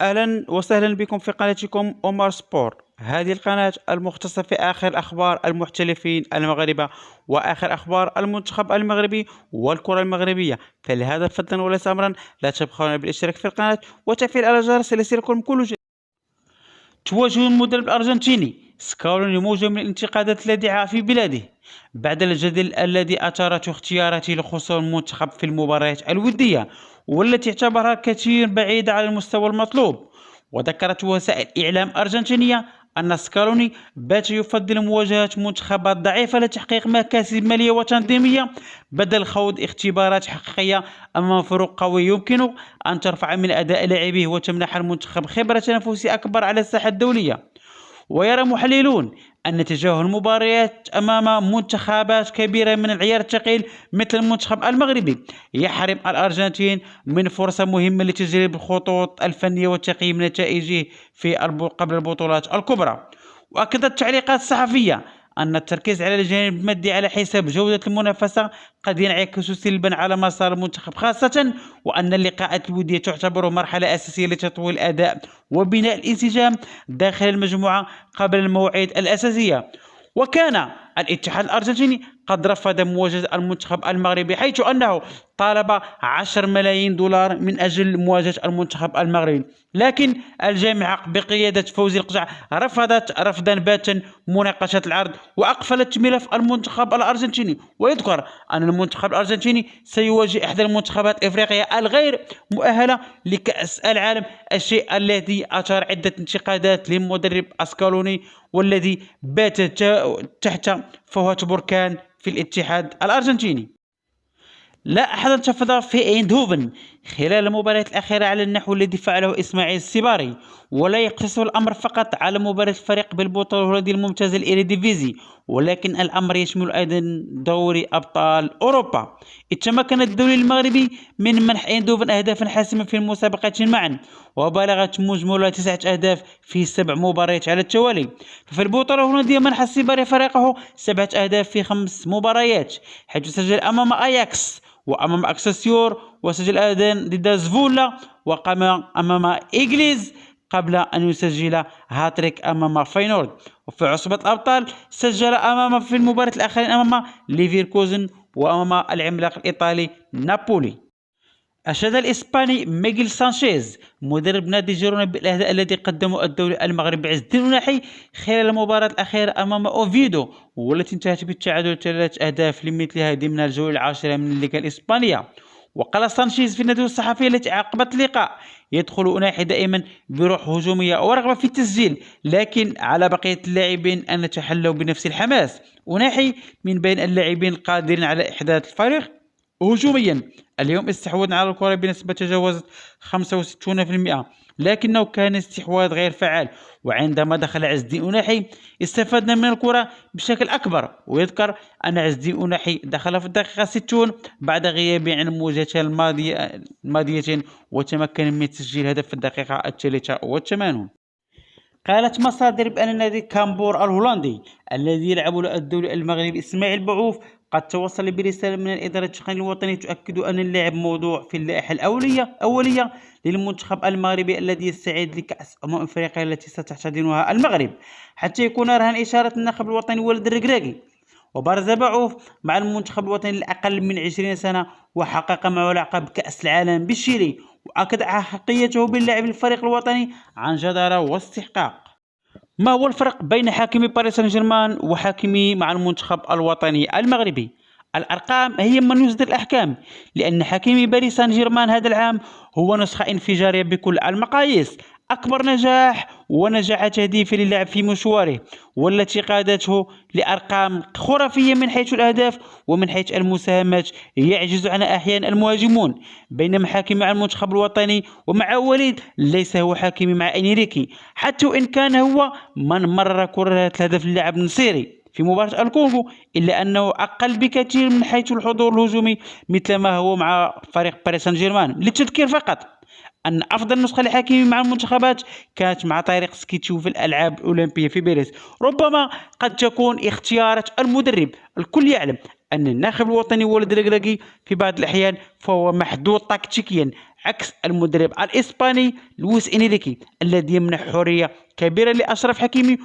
أهلا وسهلا بكم في قناتكم أومار سبور. هذه القناة المختصة في آخر أخبار المحترفين المغاربة وآخر أخبار المنتخب المغربي والكرة المغربية. فلهذا فضلا وليس أمرا لا تبخلون بالاشتراك في القناة وتفعيل الجرس ليصلكم كل جديد. تواجه المدرب الأرجنتيني سكالوني موجة من الانتقادات اللاذعة في بلاده بعد الجدل الذي أثارته اختياراته لخسر المنتخب في المباريات الودية والتي اعتبرها الكثير بعيدة عن المستوى المطلوب. وذكرت وسائل إعلام أرجنتينية أن سكالوني بات يفضل مواجهة منتخبات ضعيفة لتحقيق مكاسب مالية وتنظيمية بدل خوض اختبارات حقيقية أمام فرق قوية يمكن أن ترفع من أداء لاعبيه وتمنح المنتخب خبرة تنافسية أكبر على الساحة الدولية. ويرى محللون أن تجاهل المباريات أمام منتخبات كبيرة من العيار الثقيل مثل المنتخب المغربي يحرم الأرجنتين من فرصة مهمة لتجريب الخطوط الفنية وتقييم نتائجه قبل البطولات الكبرى. وأكدت التعليقات الصحفية أن التركيز على الجانب المادي على حساب جودة المنافسة قد ينعكس سلبا على مسار المنتخب، خاصة وأن اللقاءات الودية تعتبر مرحلة أساسية لتطوير الأداء وبناء الانسجام داخل المجموعة قبل المواعيد الأساسية. وكان الاتحاد الأرجنتيني قد رفض مواجهة المنتخب المغربي حيث أنه طالب 10 ملايين دولار من أجل مواجهة المنتخب المغربي، لكن الجامعة بقيادة فوزي القجع رفضت رفضا باتا مناقشة العرض وأقفلت ملف المنتخب الأرجنتيني. ويذكر أن المنتخب الأرجنتيني سيواجه إحدى المنتخبات الإفريقية الغير مؤهلة لكأس العالم، الشيء الذي أثار عدة انتقادات للمدرب أسكالوني والذي بات تحت فوهة بركان في الاتحاد الأرجنتيني. لا أحد انتفض في ايندهوفن خلال المباراة الأخيرة على النحو الذي فعله إسماعيل السباري، ولا يقتصر الأمر فقط على مباراة الفريق بالبطولة الهولندية الممتازة الإيريديفيزي، ولكن الأمر يشمل أيضا دوري أبطال أوروبا. إذ تمكن الدوري المغربي من منح ايندهوفن أهدافا حاسمة في المسابقة معا، وبلغت مجملها 9 أهداف في 7 مباريات على التوالي. ففي البطولة الهولندية منح السباري فريقه 7 أهداف في 5 مباريات، حيث سجل أمام أياكس وأمام أكسسيور، وسجل أيضا ضد زفولا وقام أمام إيجليز قبل أن يسجل هاتريك أمام فاينورد. وفي عصبة الأبطال سجل في المباراة الأخيرة أمام ليفركوزن وأمام العملاق الإيطالي نابولي. أشاد الإسباني ميغيل سانشيز مدرب نادي جيرونا بالأهداء الذي قدمه الدولي المغربي عز الدين الناحي خلال المباراة الأخيرة أمام أوفيدو، والتي انتهت بالتعادل 3 أهداف لمثلها ضمن الجولة العاشرة من الليغا الإسبانية. وقال سانشيز في الندوة الصحفية التي عقبت اللقاء: يدخل أناحي دائما بروح هجومية ورغبة في التسجيل، لكن على بقية اللاعبين أن يتحلوا بنفس الحماس. أناحي من بين اللاعبين القادرين على إحداث الفارق هجوميا. اليوم استحوذنا على الكرة بنسبة تجاوزت 65%، لكنه كان استحواذ غير فعال، وعندما دخل عز الدين أناحي استفدنا من الكرة بشكل أكبر. ويذكر أن عز الدين أناحي دخل في الدقيقة 60 بعد غيابه عن المواجهتين الماضيتين، وتمكن من تسجيل هدف في الدقيقة 83. قالت مصادر بأن نادي كامبور الهولندي الذي يلعب له الدوري المغربي إسماعيل بعوف قد توصل برسالة من الإدارة التقنية الوطنية تؤكد أن اللاعب موضوع في اللائحة الأولية للمنتخب المغربي الذي يستعد لكأس أفريقيا التي ستحتضنها المغرب، حتى يكون رهن إشارة الناخب الوطني ولد الركراكي. وبرز بعوف مع المنتخب الوطني لأقل من 20 سنة، وحقق معه لقب كأس العالم بالشيلي، وأكد أحقيته باللعب الفريق الوطني عن جدارة واستحقاق. ما هو الفرق بين حاكمي باريس سان جيرمان وحاكمي مع المنتخب الوطني المغربي؟ الأرقام هي من يصدر الأحكام، لأن حاكمي باريس سان جيرمان هذا العام هو نسخة انفجارية بكل المقاييس، أكبر نجاح ونجاح تهديفي للاعب في مشواره، والتي قادته لأرقام خرافية من حيث الأهداف ومن حيث المساهمات يعجز عنها أحيانا المهاجمون. بينما حاكمي مع المنتخب الوطني ومع وليد ليس هو حاكمي مع إنريكي، حتى وإن كان هو من مرر كرة الهدف للاعب النصيري في مباراة الكونغو، إلا أنه أقل بكثير من حيث الحضور الهجومي مثل ما هو مع فريق باريس سان جيرمان. للتذكير فقط أن أفضل نسخة لحكيمي مع المنتخبات كانت مع طارق سكيتشو في الألعاب الأولمبية في باريس. ربما قد تكون اختيارات المدرب. الكل يعلم أن الناخب الوطني ولد الركراكي في بعض الأحيان فهو محدود تكتيكيا عكس المدرب الإسباني لويس إنريكي الذي يمنح حرية كبيرة لأشرف حكيمي.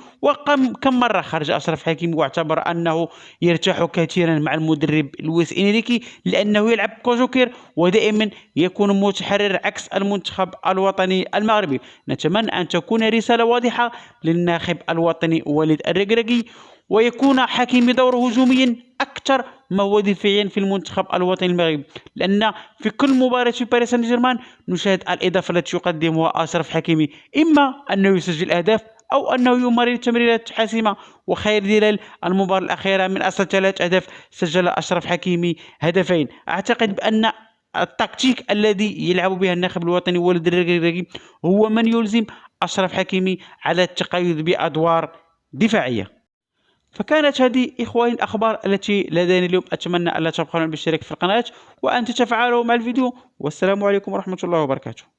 كم مرة خرج أشرف حكيمي واعتبر أنه يرتاح كثيرا مع المدرب لويس إنريكي لأنه يلعب كوجوكير ودائما يكون متحرر عكس المنتخب الوطني المغربي. نتمنى أن تكون رسالة واضحة للناخب الوطني وليد الركراكي، ويكون حكيمي دوره هجوميا أكثر ما هو دفاعيا في المنتخب الوطني المغربي، لأن في كل مباراة في باريس سان جيرمان نشاهد الإضافة التي يقدمها أشرف حكيمي، إما أنه يسجل أهداف أو أنه يمرر تمريرات حاسمة. وخير دلال المباراة الأخيرة من أصل 3 أهداف سجل أشرف حكيمي هدفين. أعتقد بأن التكتيك الذي يلعب به الناخب الوطني وليد الركراكي هو من يلزم أشرف حكيمي على التقيد بأدوار دفاعية. فكانت هذه إخواني الأخبار التي لدينا اليوم. أتمنى ألا تبخلوا بالاشتراك في القناة وأن تتفاعلوا مع الفيديو، والسلام عليكم ورحمة الله وبركاته.